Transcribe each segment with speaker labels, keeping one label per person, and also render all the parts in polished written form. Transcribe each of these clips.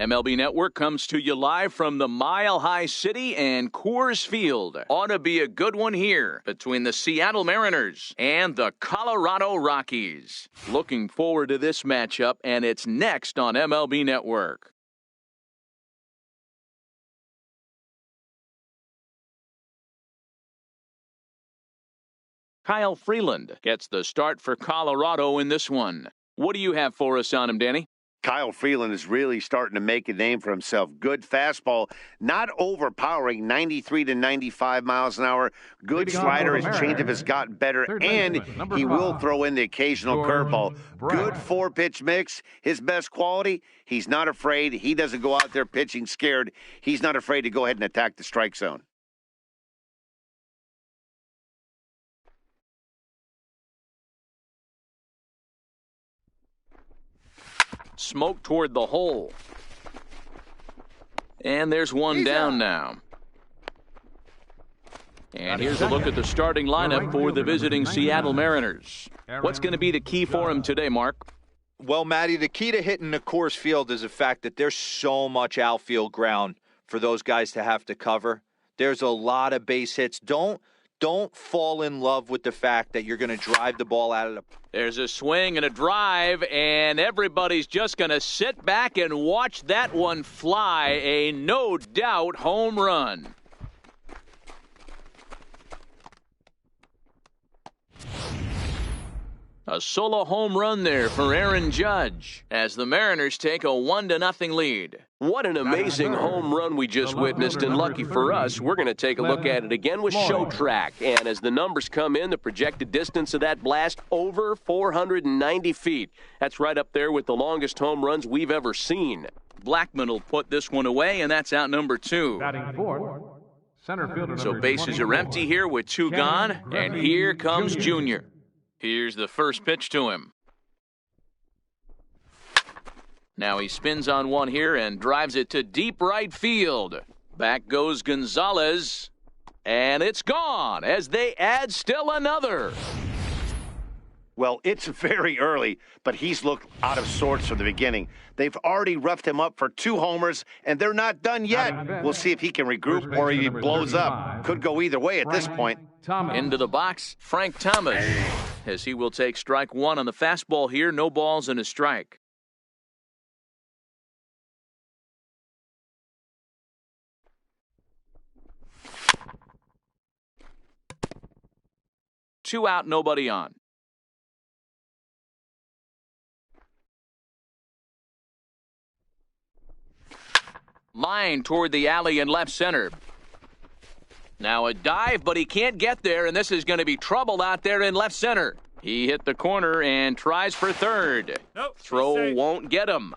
Speaker 1: MLB Network comes to you live from the Mile High City and Coors Field. Ought to be a good one here between the Seattle Mariners and the Colorado Rockies. Looking forward to this matchup, and it's next on MLB Network. Kyle Freeland gets the start for Colorado in this one. What do you have for us on him, Danny?
Speaker 2: Kyle Freeland is really starting to make a name for himself. Good fastball, not overpowering, 93 to 95 miles an hour. Good slider. His changeup has gotten better, and he will throw in the occasional curveball. Good four-pitch mix. His best quality, he's not afraid. He doesn't go out there pitching scared. He's not afraid to go ahead and attack the strike zone.
Speaker 1: Smoke toward the hole. And there's one down now. And here's a look at the starting lineup for the visiting Seattle Mariners. What's going to be the key for him today, Mark?
Speaker 3: Well, Matty, the key to hitting the Coors Field is the fact that there's so much outfield ground for those guys to have to cover. There's a lot of base hits. Don't fall in love with the fact that you're going to drive the ball out of the...
Speaker 1: There's a swing and a drive, and everybody's just going to sit back and watch that one fly. A no-doubt home run. A solo home run there for Aaron Judge as the Mariners take a 1-0 lead.
Speaker 4: What an amazing home run we just witnessed, and lucky for us, we're going to take a look at it again with Show Track. And as the numbers come in, the projected distance of that blast, over 490 feet. That's right up there with the longest home runs we've ever seen.
Speaker 1: Blackman will put this one away, and that's out number 2.
Speaker 5: Batting fourth, center fielder
Speaker 1: So bases are empty here with 2 gone, and here comes Junior. Here's the first pitch to him. Now he spins on one here and drives it to deep right field. Back goes Gonzalez, and it's gone as they add still another.
Speaker 2: Well, it's very early, but he's looked out of sorts from the beginning. They've already roughed him up for 2 homers, and they're not done yet. We'll see if he can regroup or he blows up. Could go either way at this point.
Speaker 1: Into the box, Frank Thomas, as he will take strike 1 on the fastball here. No balls and a strike. Two out, nobody on. Line toward the alley in left center. Now a dive, but he can't get there, and this is going to be trouble out there in left center. He hit the corner and tries for third.
Speaker 6: Nope,
Speaker 1: Throw won't get him.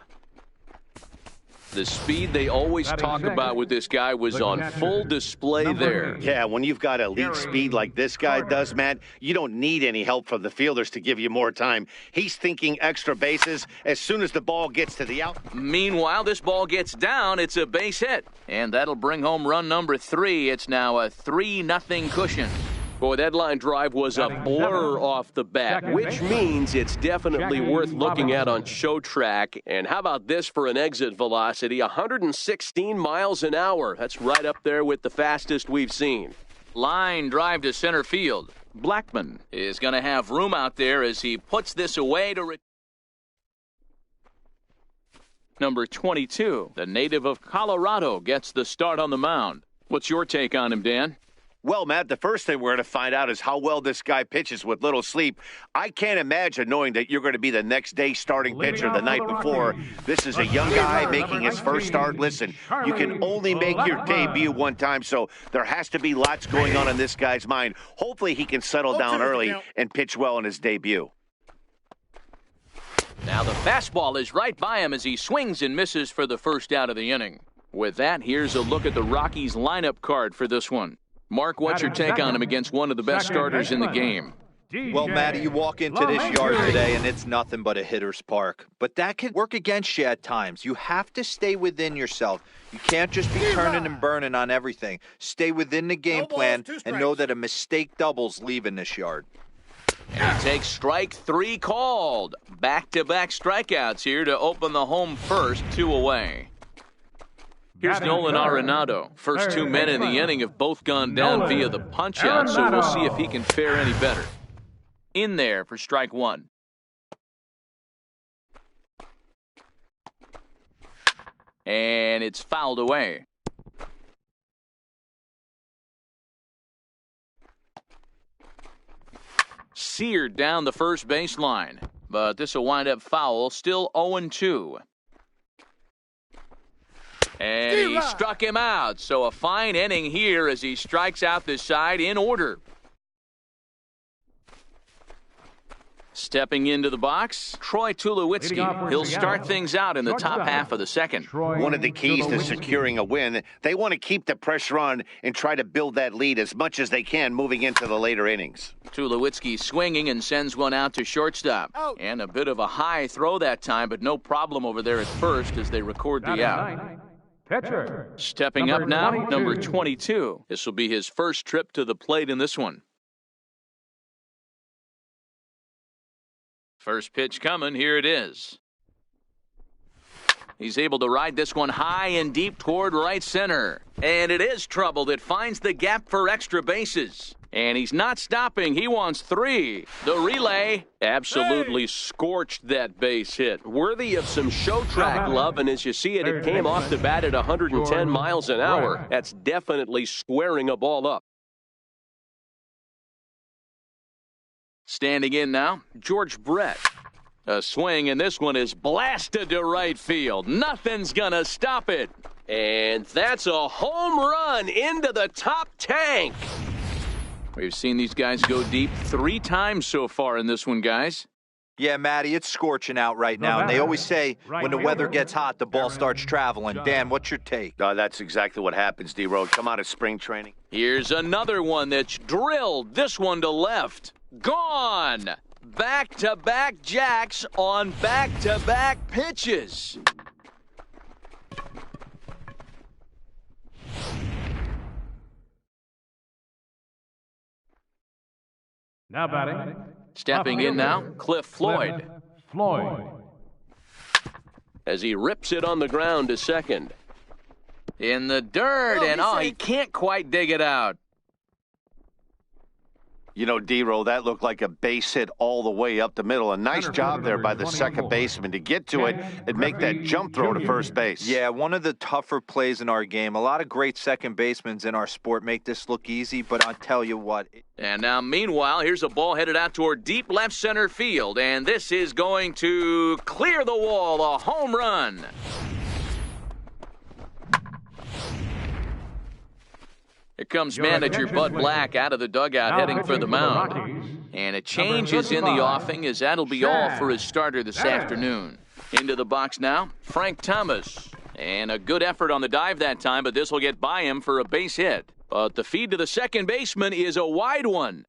Speaker 1: The speed they always talk about with this guy was on full display there.
Speaker 2: Yeah, when you've got elite speed like this guy does, Matt, you don't need any help from the fielders to give you more time. He's thinking extra bases as soon as the ball gets to the out.
Speaker 1: Meanwhile, this ball gets down. It's a base hit. And that'll bring home run number 3. It's now a 3-0 cushion.
Speaker 4: Boy, that line drive was a blur off the bat, which means it's definitely worth looking at on Show Track. And how about this for an exit velocity? 116 miles an hour. That's right up there with the fastest we've seen.
Speaker 1: Line drive to center field. Blackman is going to have room out there as he puts this away to... Number 22, the native of Colorado, gets the start on the mound. What's your take on him, Dan?
Speaker 2: Well, Matt, the first thing we're going to find out is how well this guy pitches with little sleep. I can't imagine knowing that you're going to be the next day starting pitcher the night before. This is a young guy making his first start. Listen, you can only make your debut one time, so there has to be lots going on in this guy's mind. Hopefully he can settle down early and pitch well in his debut.
Speaker 1: Now the fastball is right by him as he swings and misses for the first out of the inning. With that, here's a look at the Rockies lineup card for this one. Mark, what's your take on him against one of the best starters in the game?
Speaker 3: Well, Matty, you walk into this yard today, and it's nothing but a hitter's park. But that can work against you at times. You have to stay within yourself. You can't just be turning and burning on everything. Stay within the game plan and know that a mistake doubles leaving this yard.
Speaker 1: And he takes strike 3 called. Back-to-back strikeouts here to open the home first, 2 away. Here's Nolan Arenado. First two men in the inning have both gone down via the punch-out, so we'll see if he can fare any better. In there for strike one. And it's fouled away. Seared down the first baseline, but this will wind up foul, still 0-2. And he struck him out, so a fine inning here as he strikes out this side in order. Stepping into the box, Troy Tulowitzki. He'll start things out in the top half of the second.
Speaker 2: One of the keys to securing a win, they want to keep the pressure on and try to build that lead as much as they can moving into the later innings.
Speaker 1: Tulowitzki swinging and sends one out to shortstop. And a bit of a high throw that time, but no problem over there at first as they record the out.
Speaker 5: Catcher.
Speaker 1: Stepping up now, number 22. This will be his first trip to the plate in this one. First pitch coming, here it is. He's able to ride this one high and deep toward right center. And it is trouble that finds the gap for extra bases. And he's not stopping, he wants three. The relay absolutely scorched that base hit.
Speaker 4: Worthy of some show track love, and as you see it, it came off the bat at 110 miles an hour. That's definitely squaring a ball up.
Speaker 1: Standing in now, George Brett. A swing, and this one is blasted to right field. Nothing's gonna stop it.
Speaker 4: And that's a home run into the top tank.
Speaker 1: We've seen these guys go deep 3 times so far in this one, guys.
Speaker 3: Yeah, Matty, it's scorching out right now. And they always say when the weather gets hot, the ball starts traveling. Dan, what's your take?
Speaker 2: That's exactly what happens, D-Road. Come out of spring training.
Speaker 1: Here's another one that's drilled. This one to left. Gone. Back-to-back jacks on back-to-back pitches.
Speaker 5: Now batting.
Speaker 1: Stepping in now, Cliff Floyd.
Speaker 4: As he rips it on the ground to second.
Speaker 1: In the dirt, and he can't quite dig it out.
Speaker 2: You know, D-Roll, that looked like a base hit all the way up the middle. A nice job there by the second baseman to get to it and make that jump throw to first base.
Speaker 3: Yeah, one of the tougher plays in our game. A lot of great second basemen in our sport make this look easy, but I'll tell you what.
Speaker 1: And now, meanwhile, here's a ball headed out toward deep left center field, and this is going to clear the wall, a home run. Here comes manager Bud Black out of the dugout heading for the mound. And a change is in the offing as that'll be all for his starter this afternoon. Into the box now, Frank Thomas. And a good effort on the dive that time, but this will get by him for a base hit. But the feed to the second baseman is a wide one.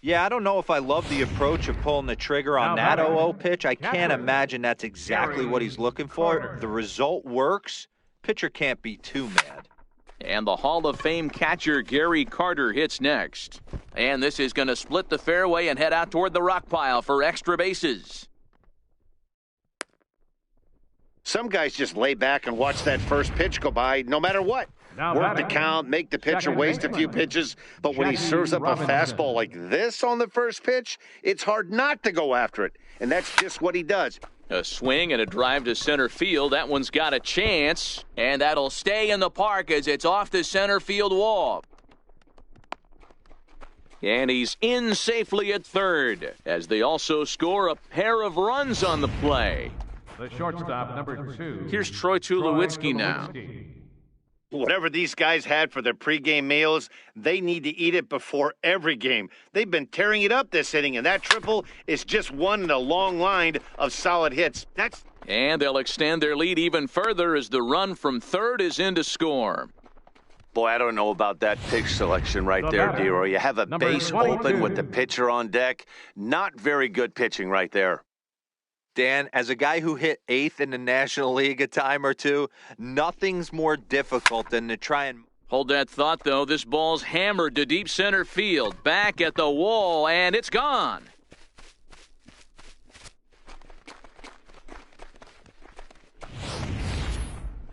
Speaker 3: Yeah, I don't know if I love the approach of pulling the trigger on that 0-0 pitch. I can't imagine that's exactly what he's looking for. The result works. Pitcher can't be too mad.
Speaker 1: And the Hall of Fame catcher Gary Carter hits next. And this is going to split the fairway and head out toward the rock pile for extra bases.
Speaker 2: Some guys just lay back and watch that first pitch go by no matter what. Work the count, make the pitcher waste a few pitches. But when he serves up a fastball like this on the first pitch, it's hard not to go after it. And that's just what he does.
Speaker 1: A swing and a drive to center field. That one's got a chance. And that'll stay in the park as it's off the center field wall. And he's in safely at third as they also score a pair of runs on the play.
Speaker 5: The shortstop, number 2.
Speaker 1: Here's Troy Tulowitzki now.
Speaker 2: Whatever these guys had for their pregame meals, they need to eat it before every game. They've been tearing it up this inning, and that triple is just one in a long line of solid hits.
Speaker 1: And they'll extend their lead even further as the run from third is in to score.
Speaker 2: Boy, I don't know about that pitch selection right there, D-Roy. You have a base open with the pitcher on deck. Not very good pitching right there.
Speaker 3: Dan, as a guy who hit 8th in the National League a time or two, nothing's more difficult than to try and...
Speaker 1: Hold that thought, though. This ball's hammered to deep center field. Back at the wall, and it's gone.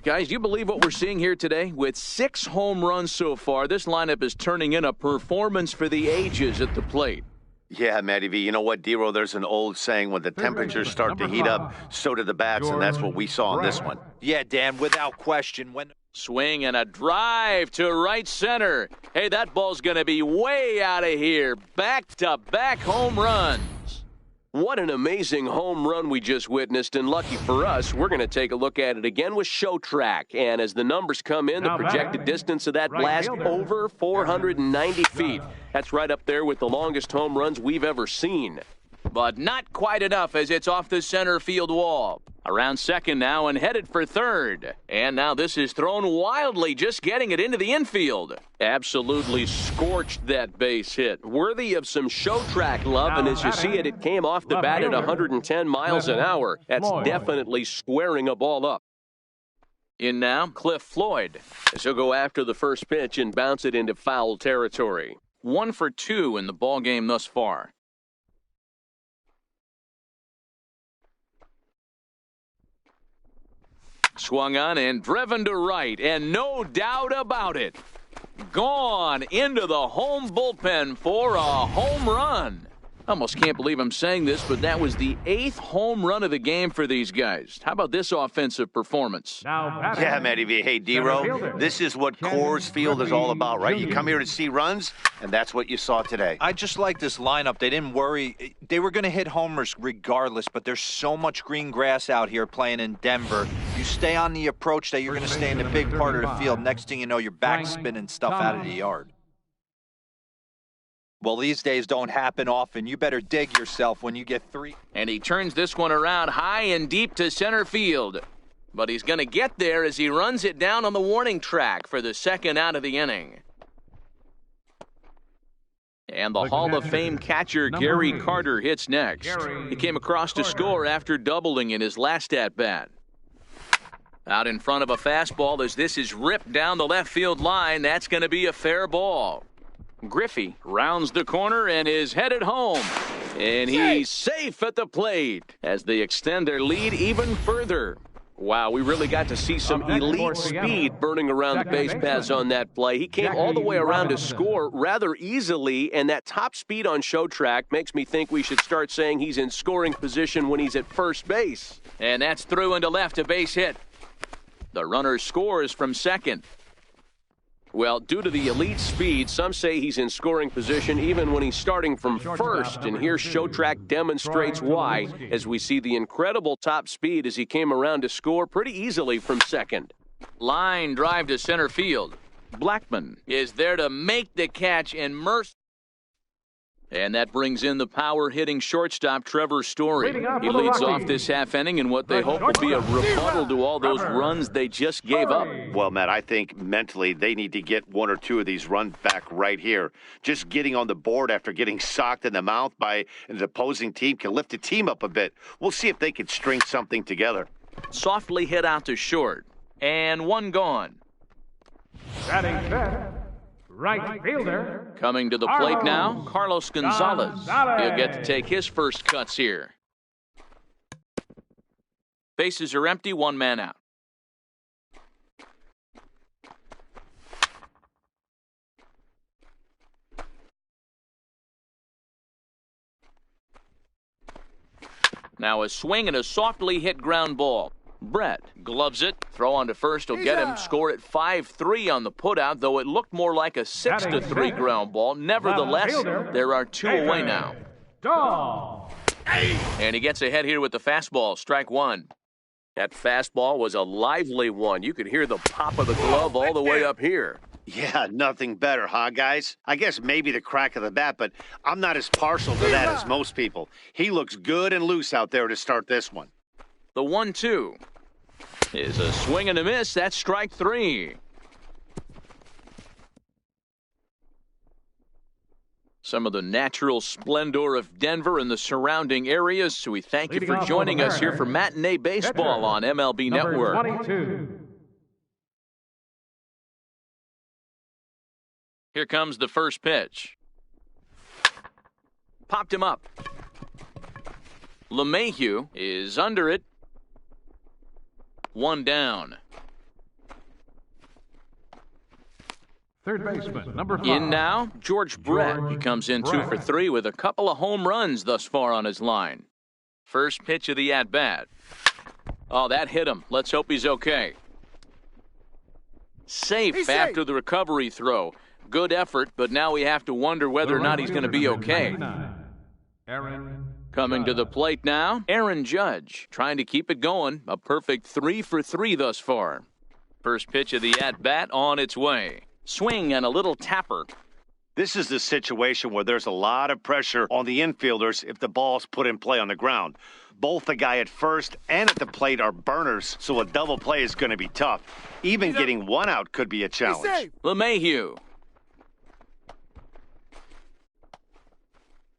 Speaker 1: Guys, do you believe what we're seeing here today? With 6 home runs so far, this lineup is turning in a performance for the ages at the plate.
Speaker 2: Yeah, Matty V. You know what, D-Roll? There's an old saying, when the temperatures start to heat up, so do the bats, and that's what we saw in this one.
Speaker 3: Yeah, Dan, without question.
Speaker 1: Swing and a drive to right center. Hey, that ball's going to be way out of here. Back-to-back home runs.
Speaker 4: What an amazing home run we just witnessed, and lucky for us, we're going to take a look at it again with Show Track. And as the numbers come in, the projected distance of that blast over 490 feet. That's right up there with the longest home runs we've ever seen.
Speaker 1: But not quite enough as it's off the center field wall. Around second now and headed for third. And now this is thrown wildly, just getting it into the infield.
Speaker 4: Absolutely scorched that base hit. Worthy of some Show Track love, and as you see it, it came off the bat at 110 miles an hour. That's definitely squaring a ball up.
Speaker 1: In now, Cliff Floyd, as he'll go after the first pitch and bounce it into foul territory. 1 for 2 in the ball game thus far. Swung on and driven to right, and no doubt about it, gone into the home bullpen for a home run. Almost can't believe I'm saying this, but that was the 8th home run of the game for these guys. How about this offensive performance?
Speaker 2: Yeah, Matty V. Hey, D-Row, this is what Coors Field is all about, right? You come here to see runs, and that's what you saw today.
Speaker 3: I just like this lineup. They didn't worry. They were going to hit homers regardless, but there's so much green grass out here playing in Denver. You stay on the approach that you're going to stay in the big part of the field. Next thing you know, you're back spinning stuff out of the yard. Well, these days don't happen often. You better dig yourself when you get 3.
Speaker 1: And he turns this one around high and deep to center field. But he's going to get there as he runs it down on the warning track for the second out of the inning. And the Hall of Fame catcher Gary Carter hits next. He came across to score after doubling in his last at-bat. Out in front of a fastball as this is ripped down the left field line. That's going to be a fair ball. Griffey rounds the corner and is headed home. And he's safe at the plate as they extend their lead even further.
Speaker 4: Wow, we really got to see some elite speed burning around the base paths on that play. He came all the way around to score rather easily, and that top speed on Show Track makes me think we should start saying he's in scoring position when he's at first base.
Speaker 1: And that's through into left, a base hit. The runner scores from second.
Speaker 4: Well, due to the elite speed, some say he's in scoring position even when he's starting from first. And here Show Track demonstrates why, as we see the incredible top speed as he came around to score pretty easily from second.
Speaker 1: Line drive to center field. Blackman is there to make the catch and mercy. And that brings in the power-hitting shortstop Trevor Story. He leads off this half inning in what they hope will be a rebuttal to all those runs they just gave up.
Speaker 2: Well, Matt, I think mentally they need to get 1 or 2 of these runs back right here. Just getting on the board after getting socked in the mouth by an opposing team can lift the team up a bit. We'll see if they can string something together.
Speaker 1: Softly hit out to short. And 1 gone.
Speaker 5: Batting fifth, right fielder.
Speaker 1: Coming to the plate now, Carlos Gonzalez. He'll get to take his first cuts here. Bases are empty, 1 man out. Now a swing and a softly hit ground ball. Brett gloves it, throw on to first will get him, score at 5-3 on the putout, though it looked more like a 6-3 ground ball. Nevertheless, there are 2 away now. And he gets ahead here with the fastball, strike 1. That fastball was a lively one. You could hear the pop of the glove all the way up here.
Speaker 2: Yeah, nothing better, huh, guys? I guess maybe the crack of the bat, but I'm not as partial to that as most people. He looks good and loose out there to start this one.
Speaker 1: The 1-2 is a swing and a miss. That's strike 3. Some of the natural splendor of Denver and the surrounding areas. So we thank you for joining us here for Matinee Baseball on MLB Network.
Speaker 5: 22.
Speaker 1: Here comes the first pitch. Popped him up. LeMahieu is under it. 1 down.
Speaker 5: Third baseman, number 5.
Speaker 1: In now, George Brett. He comes in 2 for 3 with a couple of home runs thus far on his line. First pitch of the at-bat. Oh, that hit him. Let's hope he's okay. Safe after the recovery throw. Good effort, but now we have to wonder whether or not he's going to be okay. Coming to the plate now, Aaron Judge, trying to keep it going. A perfect 3 for 3 thus far. First pitch of the at-bat on its way. Swing and a little tapper.
Speaker 2: This is the situation where there's a lot of pressure on the infielders if the ball's put in play on the ground. Both the guy at first and at the plate are burners, so a double play is going to be tough. Even getting one out could be a challenge.
Speaker 1: LeMahieu.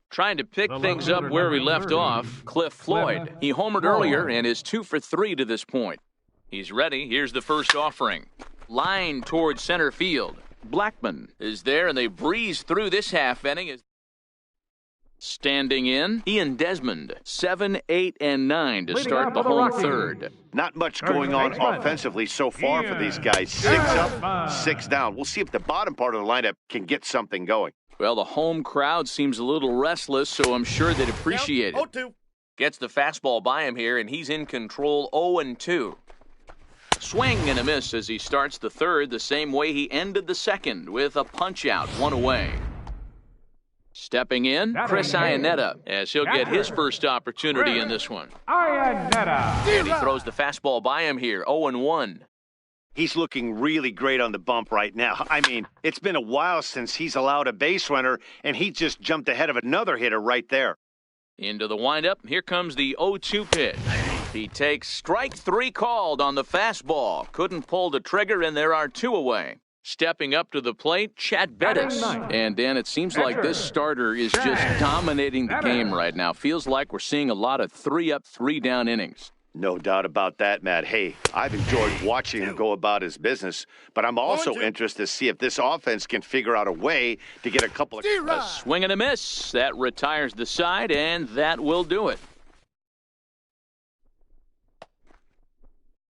Speaker 1: Trying to pick things up where we left off, Cliff Floyd. He homered earlier and is 2 for 3 to this point. He's ready. Here's the first offering. Line towards center field. Blackman is there, and they breeze through this half inning. Standing in, Ian Desmond, 7, 8, and 9 to start the home third.
Speaker 2: Not much going on offensively so far for these guys. 6 up, 6 down. We'll see if the bottom part of the lineup can get something going.
Speaker 1: Well, the home crowd seems a little restless, so I'm sure they'd appreciate it.
Speaker 2: 0-2.
Speaker 1: Gets the fastball by him here, and he's in control 0-2. Swing and a miss as he starts the third the same way he ended the second with a punch-out, 1 away. Stepping in, Chris Iannetta, as he'll get his first opportunity in this one.
Speaker 5: Iannetta.
Speaker 1: And he throws the fastball by him here, 0-1.
Speaker 2: He's looking really great on the bump right now. I mean, it's been a while since he's allowed a base runner, and he just jumped ahead of another hitter right there.
Speaker 1: Into the windup, here comes the 0-2 pitch. He takes strike 3 called on the fastball. Couldn't pull the trigger, and there are 2 away. Stepping up to the plate, Chad Bettis. And, Dan, it seems like this starter is just dominating the game right now. Feels like we're seeing a lot of 3-up, 3-down innings.
Speaker 2: No doubt about that, Matt. Hey, I've enjoyed watching him go about his business, but I'm also interested to see if this offense can figure out a way to get a couple of...
Speaker 1: A swing and a miss. That retires the side, and that will do it.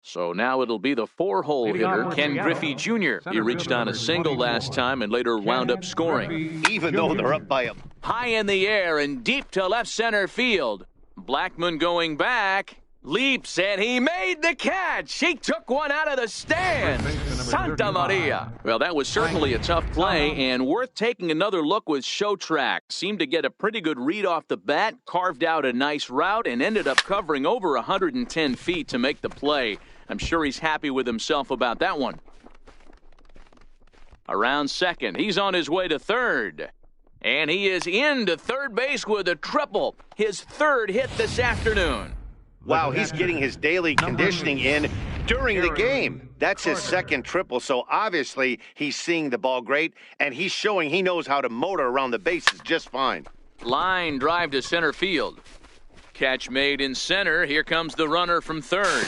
Speaker 1: So now it'll be the 4-hole hitter, Ken Griffey Jr. He reached on a single last time and later wound up scoring.
Speaker 2: Even though they're up by a...
Speaker 1: High in the air and deep to left center field. Blackman going back. Leaps, and he made the catch. He took one out of the stand. Santa Maria. Well, that was certainly a tough play, and worth taking another look with Show Track. Seemed to get a pretty good read off the bat, carved out a nice route, and ended up covering over 110 feet to make the play. I'm sure he's happy with himself about that one. Around second, he's on his way to third. And he is into third base with a triple. His third hit this afternoon.
Speaker 2: Wow, he's getting his daily conditioning in during the game. That's his second triple, so obviously he's seeing the ball great, and he's showing he knows how to motor around the bases just fine.
Speaker 1: Line drive to center field. Catch made in center. Here comes the runner from third.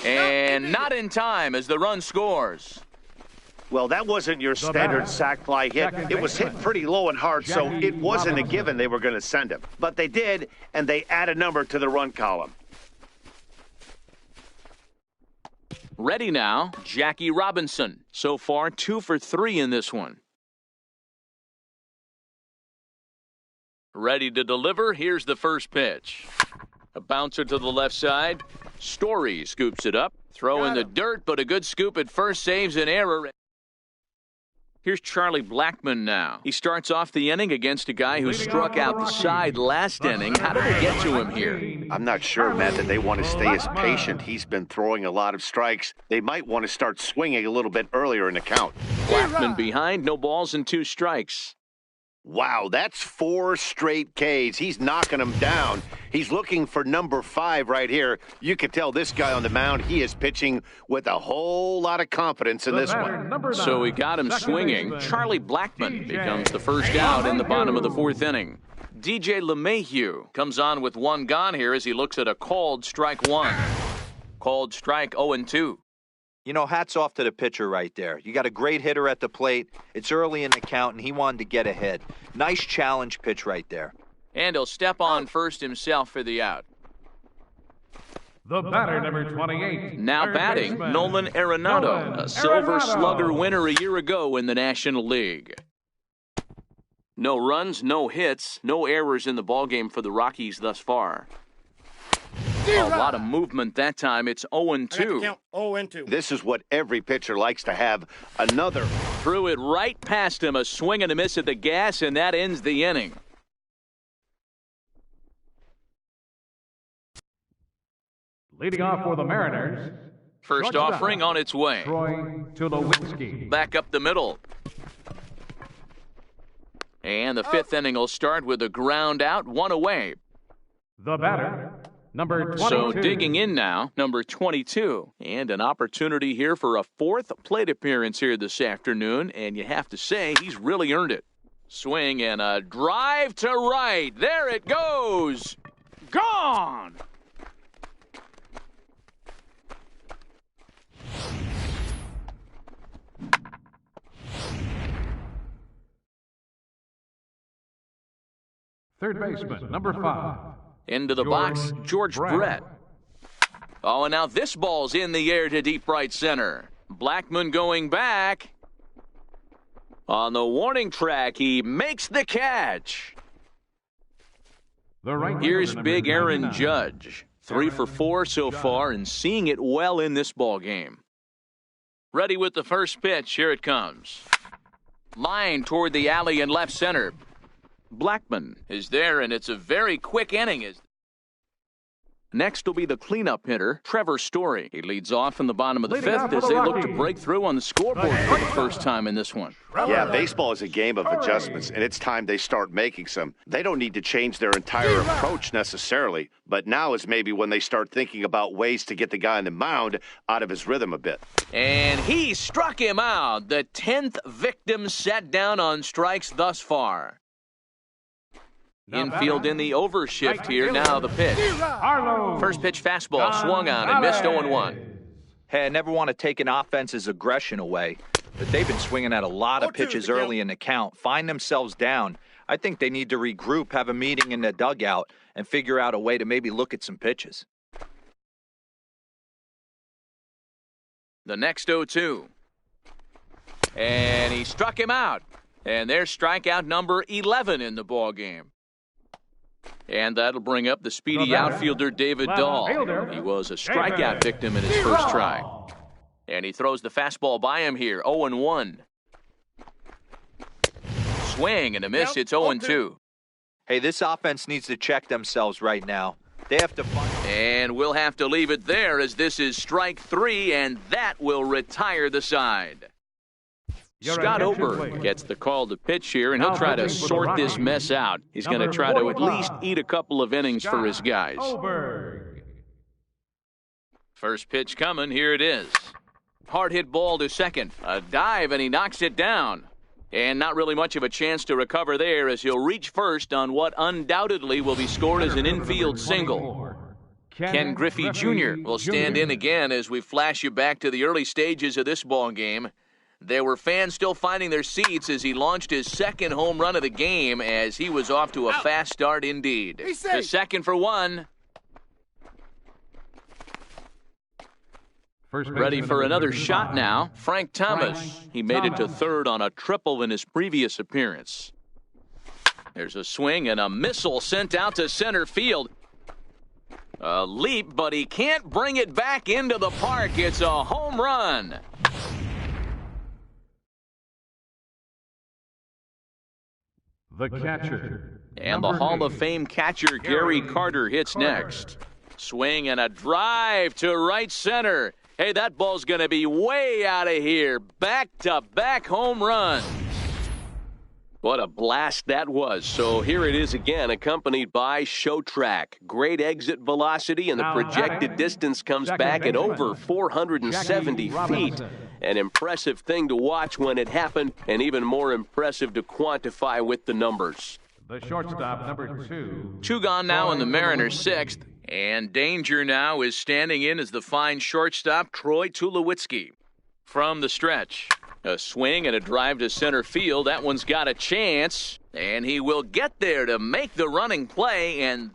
Speaker 1: And not in time as the run scores.
Speaker 2: Well, that wasn't your standard sac fly hit. It was hit pretty low and hard, so it wasn't a given they were going to send him. But they did, and they add a number to the run column.
Speaker 1: Ready now, Jackie Robinson. So far, 2 for 3 in this one. Ready to deliver. Here's the first pitch. A bouncer to the left side. Story scoops it up. Throw in the dirt, but a good scoop at first saves an error. Here's Charlie Blackman now. He starts off the inning against a guy who struck out the side last inning. How did they get to him here?
Speaker 2: I'm not sure, Matt, that they want to stay as patient. He's been throwing a lot of strikes. They might want to start swinging a little bit earlier in the count.
Speaker 1: Blackman behind, no balls and 2 strikes.
Speaker 2: Wow, that's 4 straight Ks. He's knocking them down. He's looking for number 5 right here. You can tell this guy on the mound, he is pitching with a whole lot of confidence in this one.
Speaker 1: So we got him swinging. Charlie Blackman becomes the first out in the bottom of the 4th inning. DJ LeMahieu comes on with 1 gone here as he looks at a called strike 1. Called strike 0-2.
Speaker 3: You know, hats off to the pitcher right there. You got a great hitter at the plate. It's early in the count, and he wanted to get ahead. Nice challenge pitch right there.
Speaker 1: And he'll step on first himself for the out.
Speaker 5: The batter, number 28.
Speaker 1: Now
Speaker 5: third
Speaker 1: batting,
Speaker 5: baseman,
Speaker 1: Nolan Arenado,
Speaker 5: Nolan
Speaker 1: a Silver
Speaker 5: Arenado.
Speaker 1: Slugger winner a year ago in the National League. No runs, no hits, no errors in the ballgame for the Rockies thus far. A lot of movement that time. It's 0-2.
Speaker 6: 0-2.
Speaker 2: This is what every pitcher likes to have. Another.
Speaker 1: Threw it right past him, a swing and a miss at the gas, and that ends the inning.
Speaker 5: Leading off for the Mariners.
Speaker 1: First
Speaker 5: shortstop,
Speaker 1: offering on its way.
Speaker 5: Troy Tulowitzki.
Speaker 1: Back up the middle. And the fifth inning will start with a ground out, one away.
Speaker 5: The batter, number 22.
Speaker 1: So digging in now, number 22. And an opportunity here for a fourth plate appearance here this afternoon. And you have to say, he's really earned it. Swing and a drive to right. There it goes. Gone.
Speaker 5: Third baseman, number 5.
Speaker 1: Into the box, George Brett. Oh, and now this ball's in the air to deep right center. Blackmon going back. On the warning track, he makes the catch.
Speaker 5: The right
Speaker 1: Here's
Speaker 5: fielder,
Speaker 1: big
Speaker 5: number
Speaker 1: Aaron
Speaker 5: 99.
Speaker 1: Judge. 3 for 4 so far and seeing it well in this ball game. Ready with the first pitch. Here it comes. Line toward the alley in left center. Blackmon is there, and it's a very quick inning. Next will be the cleanup hitter, Trevor Story. He leads off in the bottom of the
Speaker 5: Leading
Speaker 1: fifth
Speaker 5: off for
Speaker 1: as
Speaker 5: the
Speaker 1: they look to
Speaker 5: Rockies.
Speaker 1: break through on the scoreboard for the first time in this one.
Speaker 2: Yeah, baseball is a game of adjustments, and it's time they start making some. They don't need to change their entire approach necessarily, but now is maybe when they start thinking about ways to get the guy on the mound out of his rhythm a bit.
Speaker 1: And he struck him out. The 10th victim set down on strikes thus far. Infield in the overshift here. Now the pitch.
Speaker 5: Arlo.
Speaker 1: First pitch fastball swung on and missed 0-1.
Speaker 3: Hey, I never want to take an offense's aggression away, but they've been swinging at a lot of pitches early in the count, find themselves down. I think they need to regroup, have a meeting in the dugout, and figure out a way to maybe look at some pitches.
Speaker 1: The next 0-2. And he struck him out. And there's strikeout number 11 in the ball game. And that'll bring up the speedy outfielder David Dahl. He was a strikeout victim in his first try. And he throws the fastball by him here, 0-1. Swing and a miss, it's 0-2.
Speaker 3: Hey, this offense needs to check themselves right now. They have to find...
Speaker 1: And we'll have to leave it there as this is strike 3, and that will retire the side. Scott Oberg gets the call to pitch here, and he'll try to sort this mess out. He's going to try to at least eat a couple of innings for his guys.
Speaker 5: Oberg.
Speaker 1: First pitch coming, here it is. Hard hit ball to second. A dive, and he knocks it down. And not really much of a chance to recover there as he'll reach first on what undoubtedly will be scored as an infield single. Ken Griffey Jr. will stand in again as we flash you back to the early stages of this ball game. There were fans still finding their seats as he launched his second home run of the game as he was off to a fast start indeed. The second for one. Ready for another shot now. Frank Thomas. He made it to third on a triple in his previous appearance. There's a swing and a missile sent out to center field. A leap, but he can't bring it back into the park. It's a home run.
Speaker 5: The catcher.
Speaker 1: And the
Speaker 5: number
Speaker 1: Hall of
Speaker 5: 8.
Speaker 1: Fame catcher Gary Carter hits next. Swing and a drive to right center. Hey, that ball's going to be way out of here. Back-to-back home runs. What a blast that was. So here it is again, accompanied by Show Track. Great exit velocity, and the projected distance comes back at over 470 feet. An impressive thing to watch when it happened, and even more impressive to quantify with the numbers.
Speaker 5: The shortstop, number 2.
Speaker 1: Two gone now in the Mariners' sixth. And danger now is standing in as the fine shortstop, Troy Tulowitzki. From the stretch, a swing and a drive to center field. That one's got a chance, and he will get there to make the running play, and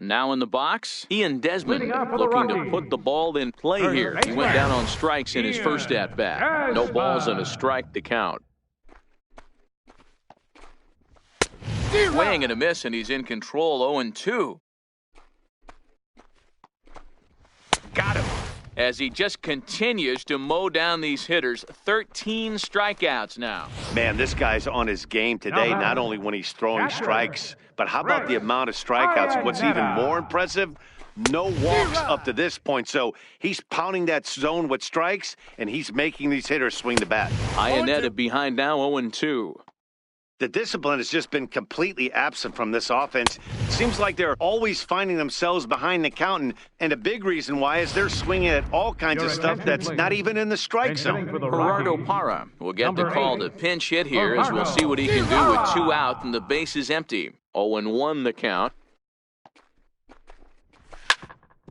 Speaker 1: Now in the box, Ian Desmond
Speaker 5: Leading off for the
Speaker 1: looking to
Speaker 5: Rockies.
Speaker 1: put the ball in play
Speaker 5: First
Speaker 1: here. He went down on strikes in his first at-bat. No balls and a strike to count. Swing and a miss, and he's in control, 0-2. Got him. As he just continues to mow down these hitters, 13 strikeouts now.
Speaker 2: Man, this guy's on his game today, not only when he's throwing strikes, but how about the amount of strikeouts? What's even more impressive, no walks up to this point. So he's pounding that zone with strikes, and he's making these hitters swing the bat.
Speaker 1: Iannetta behind now, 0-2.
Speaker 2: The discipline has just been completely absent from this offense. It seems like they're always finding themselves behind the count, and a big reason why is they're swinging at all kinds of stuff that's not even in the strike zone.
Speaker 1: Gerardo Parra will get the call to pinch hit here as we'll see what he can do with 2 out and the base is empty. 0-1 the count.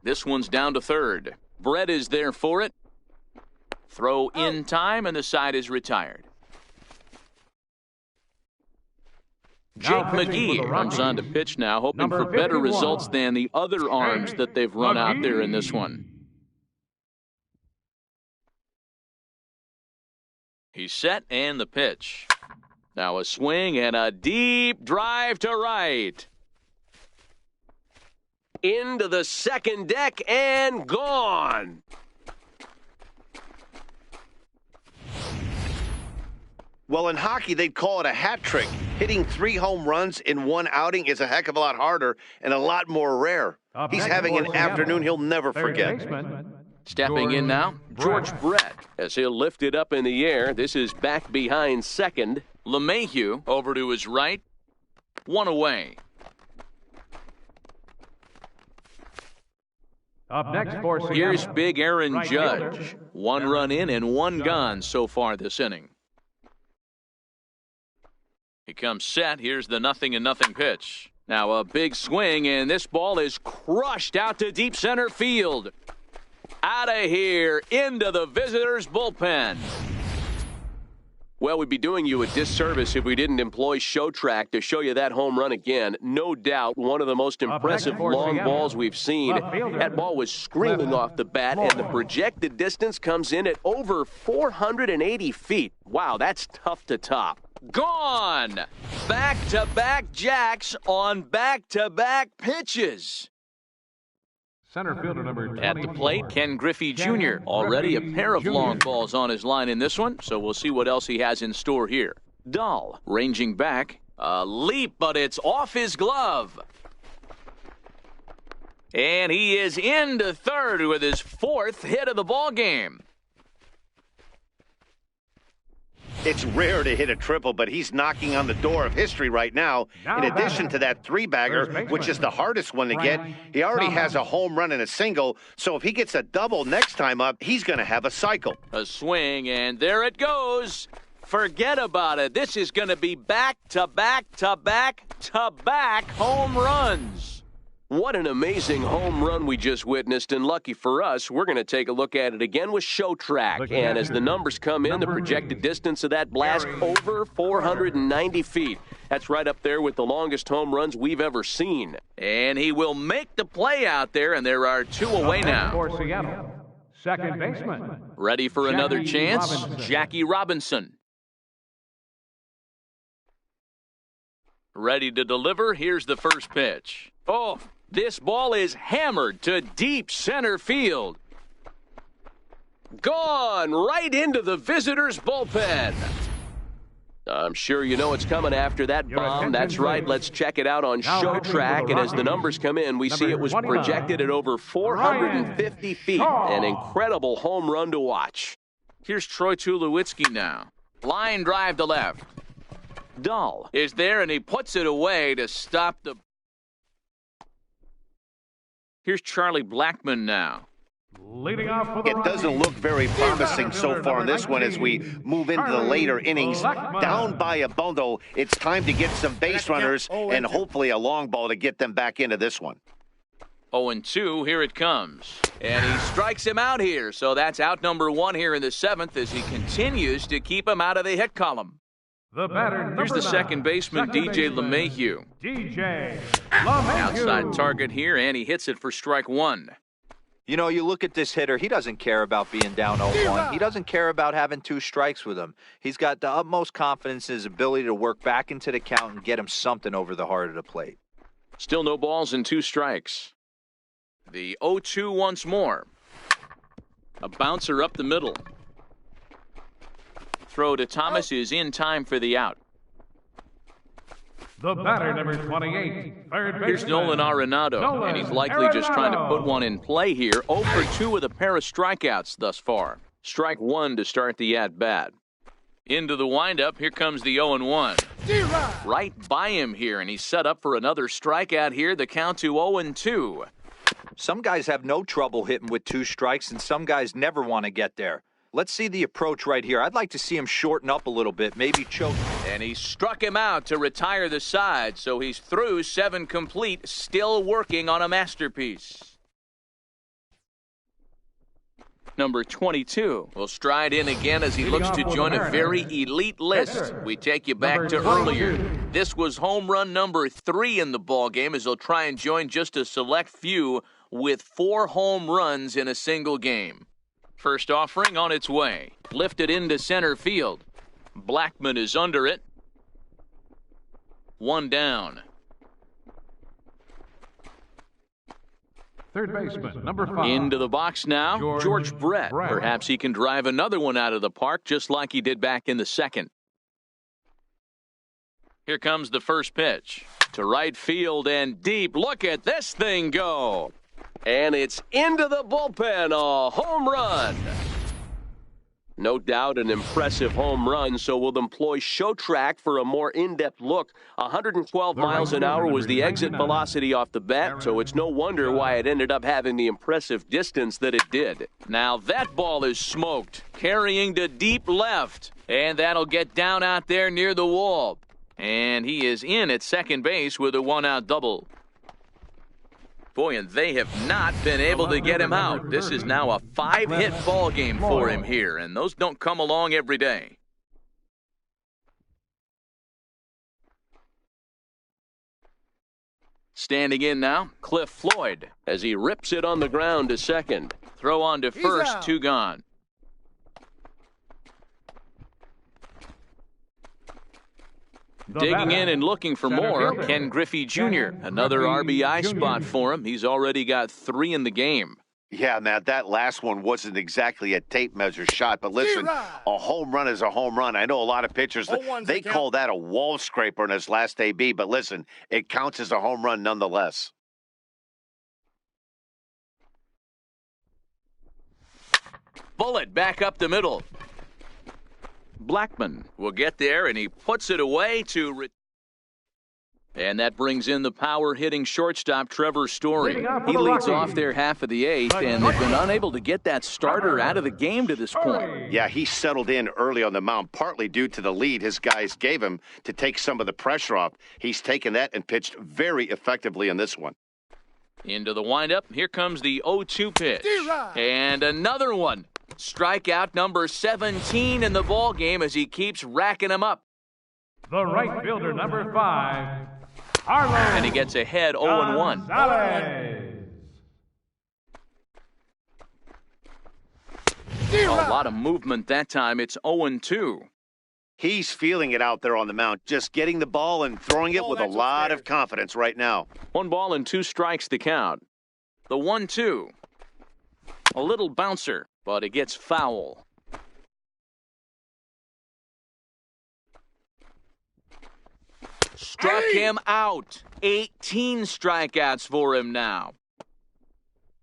Speaker 1: This one's down to third. Brett is there for it. Throw in time, and the side is retired. Jake McGee comes on to pitch now, hoping for better results than the other arms that they've run out there in this one. He's set, and the pitch. Now a swing and a deep drive to right. Into the second deck and gone.
Speaker 2: Well, in hockey, they'd call it a hat trick. Hitting 3 home runs in one outing is a heck of a lot harder and a lot more rare. He's having an afternoon he'll never forget.
Speaker 1: Stepping in now, George Brett, as he'll lift it up in the air. This is back behind second. LeMahieu over to his right. 1 away.
Speaker 5: Up next for Seattle.
Speaker 1: Here's big Aaron
Speaker 5: Right
Speaker 1: Judge.
Speaker 5: fielder.
Speaker 1: 1 run in and 1 gone so far this inning. He comes set. Here's the 0-0 pitch. Now a big swing, and this ball is crushed out to deep center field. Out of here, into the visitors' bullpen. Well, we'd be doing you a disservice if we didn't employ Show Track to show you that home run again. No doubt one of the most impressive long balls we've seen. That ball was screaming off the bat, and the projected distance comes in at over 480 feet. Wow, that's tough to top. Gone! Back-to-back jacks on back-to-back pitches.
Speaker 5: Center fielder number 24.
Speaker 1: At the plate, Ken Griffey Jr. Already a pair of long balls on his line in this one, so we'll see what else he has in store here. Dahl ranging back. A leap, but it's off his glove. And he is into third with his 4th hit of the ball game.
Speaker 2: It's rare to hit a triple, but he's knocking on the door of history right now. In addition to that 3-bagger, which is the hardest one to get, he already has a home run and a single. So if he gets a double next time up, he's going to have a cycle.
Speaker 1: A swing, and there it goes. Forget about it. This is going to be back-to-back-to-back-to-back home runs. What an amazing home run we just witnessed, and lucky for us, we're going to take a look at it again with Show Track. And as the numbers come in, the projected distance of that blast over 490 feet. That's right up there with the longest home runs we've ever seen. And he will make the play out there, and there are 2 away now.
Speaker 5: For Seattle. Second baseman.
Speaker 1: Ready for another
Speaker 5: Jackie
Speaker 1: chance?
Speaker 5: Robinson.
Speaker 1: Jackie Robinson. Ready to deliver. Here's the first pitch. Oh, this ball is hammered to deep center field. Gone right into the visitors' bullpen. I'm sure you know what's coming after that bomb. That's right. Let's check it out on Show Track. And as the numbers come in, we see it was projected at over 450 feet. An incredible home run to watch. Here's Troy Tulowitzki now. Line drive to left. Dahl is there, and he puts it away to stop the... Here's Charlie Blackmon now.
Speaker 5: Leading off for the
Speaker 2: It doesn't look very promising so far in this one as we move into the later innings. Down by a bundle, it's time to get some base runners and hopefully a long ball to get them back into this one.
Speaker 1: 0-2, here it comes. And he strikes him out here, so that's out number 1 here in the 7th as he continues to keep him out of the hit column.
Speaker 5: The batter,
Speaker 1: Here's the second baseman, DJ LeMahieu.
Speaker 5: DJ
Speaker 1: Outside target here, and he hits it for strike one.
Speaker 3: You know, you look at this hitter, he doesn't care about being down 0-1. He doesn't care about having 2 strikes with him. He's got the utmost confidence in his ability to work back into the count and get him something over the heart of the plate.
Speaker 1: Still no balls and 2 strikes. The 0-2 once more. A bouncer up the middle. Throw to Thomas is in time for the out.
Speaker 5: The batter, number 28, third baseman.
Speaker 1: Here's Nolan Arenado, and he's likely just trying to put one in play here. 0 for 2 with a pair of strikeouts thus far. Strike one to start the at-bat. Into the windup, here comes the 0-1. Right by him here, and he's set up for another strikeout here. The count to 0-2.
Speaker 3: Some guys have no trouble hitting with 2 strikes, and some guys never want to get there. Let's see the approach right here. I'd like to see him shorten up a little bit, maybe choke.
Speaker 1: And he struck him out to retire the side, so he's through 7 complete, still working on a masterpiece. Number 22 will stride in again as he looks to join a very elite list. We take you back to earlier. This was home run number 3 in the ballgame as he'll try and join just a select few with 4 home runs in a single game. First offering on its way. Lifted into center field. Blackman is under it. 1 down.
Speaker 5: Third baseman, number 5.
Speaker 1: Into the box now, George Brett. Perhaps he can drive another one out of the park just like he did back in the second. Here comes the first pitch. To right field and deep. Look at this thing go.
Speaker 4: And it's into the bullpen, a home run. No doubt an impressive home run, so we'll employ show track for a more in-depth look. 112 miles an hour was the exit velocity off the bat, so it's no wonder why it ended up having the impressive distance that it did.
Speaker 1: Now that ball is smoked, carrying to deep left, and that'll get down out there near the wall. And he is in at second base with a 1-out double. Boy, and they have not been able to get him out. This is now a 5-hit ball game for him here, and those don't come along every day. Standing in now, Cliff Floyd as he rips it on the ground to second. Throw on to first, 2 gone. Digging in and looking for more, Ken Griffey Jr. Another RBI spot for him. He's already got 3 in the game.
Speaker 2: Yeah, Matt, that last one wasn't exactly a tape measure shot, but listen, a home run is a home run. I know a lot of pitchers, they call that a wall scraper in his last AB, but listen, it counts as a home run nonetheless.
Speaker 1: Bullet back up the middle. Blackman will get there, and he puts it away to... And that brings in the power-hitting shortstop, Trevor Story. He leads off their half of the 8th, and they've been unable to get that starter out of the game to this point.
Speaker 2: Yeah, he settled in early on the mound, partly due to the lead his guys gave him to take some of the pressure off. He's taken that and pitched very effectively in this one.
Speaker 1: Into the windup, here comes the 0-2 pitch. And another one. Strikeout number 17 in the ball game as he keeps racking them up.
Speaker 5: The right fielder, number 5, Arlo.
Speaker 1: And he gets ahead 0-1. A lot of movement that time. It's 0-2.
Speaker 2: He's feeling it out there on the mound, just getting the ball and throwing it with a lot of confidence right now.
Speaker 1: 1 ball and 2 strikes to count. The 1-2. A little bouncer, but it gets foul. Struck him out. 18 strikeouts for him now.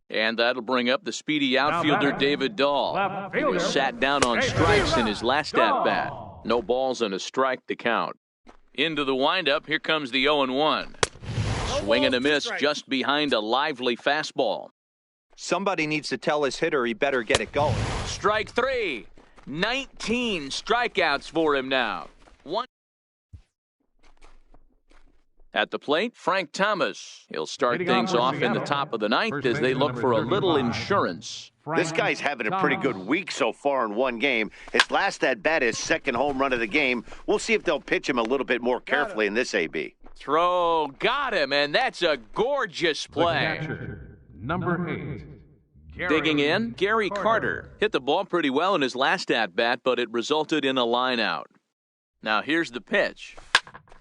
Speaker 1: And that'll bring up the speedy outfielder David Dahl. He was sat down on strikes in his last at-bat. No balls and a strike to count. Into the windup, here comes the 0-1. Swing and a miss just behind a lively fastball.
Speaker 3: Somebody needs to tell his hitter he better get it going.
Speaker 1: Strike 3. 19 strikeouts for him now. At the plate, Frank Thomas. He'll start
Speaker 5: Leading
Speaker 1: things
Speaker 5: off for
Speaker 1: off in the
Speaker 5: Seattle,
Speaker 1: top of the ninth
Speaker 5: first
Speaker 1: as they
Speaker 5: baseman
Speaker 1: look
Speaker 5: number
Speaker 1: for a little
Speaker 5: 35,
Speaker 1: insurance.
Speaker 2: This guy's having a pretty good week so far in one game. His last at-bat is second home run of the game. We'll see if they'll pitch him a little bit more carefully in this AB.
Speaker 1: Throw, got him, and that's a gorgeous
Speaker 5: The
Speaker 1: play.
Speaker 5: catcher, number 8.
Speaker 1: Digging in, Gary Carter. Hit the ball pretty well in his last at-bat, but it resulted in a line out. Now here's the pitch.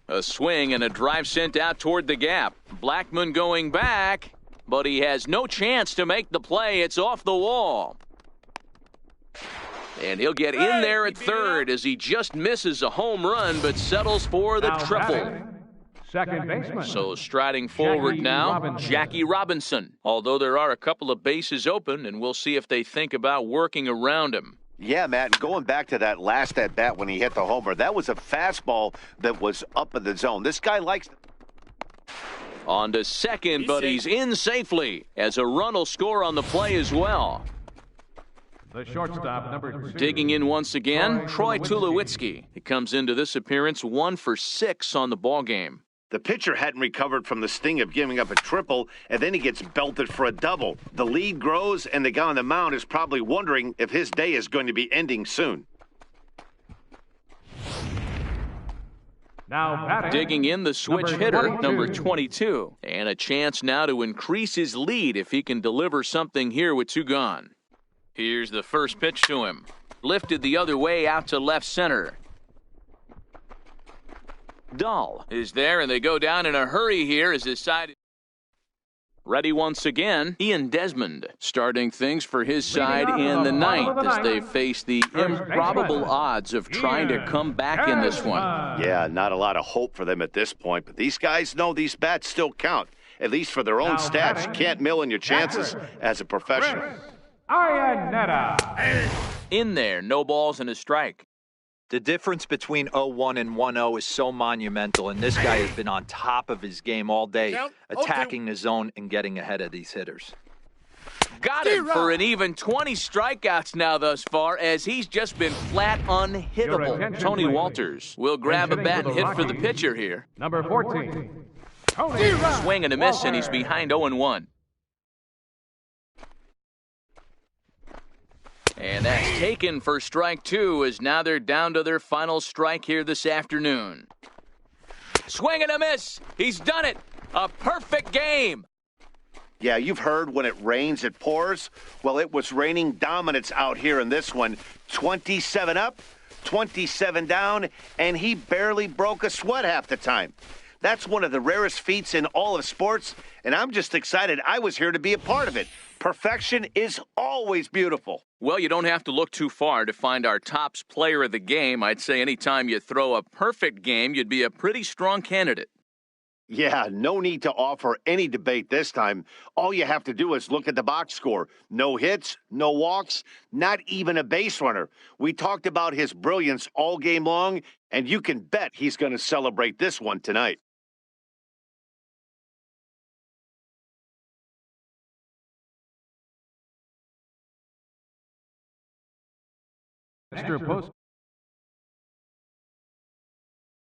Speaker 1: A swing and a drive sent out toward the gap. Blackman going back, but he has no chance to make the play. It's off the wall. And he'll get in there at third as he just misses a home run, but settles for the
Speaker 5: Now
Speaker 1: triple.
Speaker 5: batting, second baseman.
Speaker 1: So striding forward
Speaker 5: Jackie
Speaker 1: now,
Speaker 5: Robinson.
Speaker 1: Jackie Robinson. Although there are a couple of bases open, and we'll see if they think about working around him.
Speaker 2: Yeah, Matt, and going back to that last at-bat when he hit the homer, that was a fastball that was up in the zone. This guy likes...
Speaker 1: On to second, but he's in safely as a run will score on the play as well.
Speaker 5: The shortstop, number 2.
Speaker 1: Digging in once again, Troy Tulowitzki. He comes into this appearance 1 for 6 on the ballgame.
Speaker 2: The pitcher hadn't recovered from the sting of giving up a triple, and then he gets belted for a double. The lead grows, and the guy on the mound is probably wondering if his day is going to be ending soon.
Speaker 5: Now batting,
Speaker 1: Digging in the switch
Speaker 5: number
Speaker 1: hitter,
Speaker 5: 22.
Speaker 1: number 22. And a chance now to increase his lead if he can deliver something here with 2 gone. Here's the first pitch to him. Lifted the other way out to left center. Dahl is there, and they go down in a hurry here as his side. Ready once again, Ian Desmond starting things for his side in the ninth as they face the improbable odds of trying to come back in this one.
Speaker 2: Yeah, not a lot of hope for them at this point, but these guys know these bats still count, at least for their own stats. You can't mill in your chances as a professional.
Speaker 5: Iannetta.
Speaker 1: In there, no balls and a strike.
Speaker 3: The difference between 0-1 and 1-0 is so monumental, and this guy has been on top of his game all day, attacking the zone and getting ahead of these hitters.
Speaker 1: Got him for an even 20 strikeouts now thus far, as he's just been flat unhittable. Tony Walters will grab a bat and hit for the pitcher here.
Speaker 5: Number 14. Tony.
Speaker 1: Swing and a miss, and he's behind 0-1. And that's taken for strike 2, as now they're down to their final strike here this afternoon. Swing and a miss. He's done it. A perfect game.
Speaker 2: Yeah, you've heard when it rains, it pours. Well, it was raining dominance out here in this one. 27 up, 27 down, and he barely broke a sweat half the time. That's one of the rarest feats in all of sports, and I'm just excited I was here to be a part of it. Perfection is always beautiful.
Speaker 1: Well, you don't have to look too far to find our tops player of the game. I'd say anytime you throw a perfect game, you'd be a pretty strong candidate.
Speaker 2: Yeah, no need to offer any debate this time. All you have to do is look at the box score. No hits, no walks, not even a base runner. We talked about his brilliance all game long, and you can bet he's going to celebrate this one tonight.
Speaker 5: Extra post.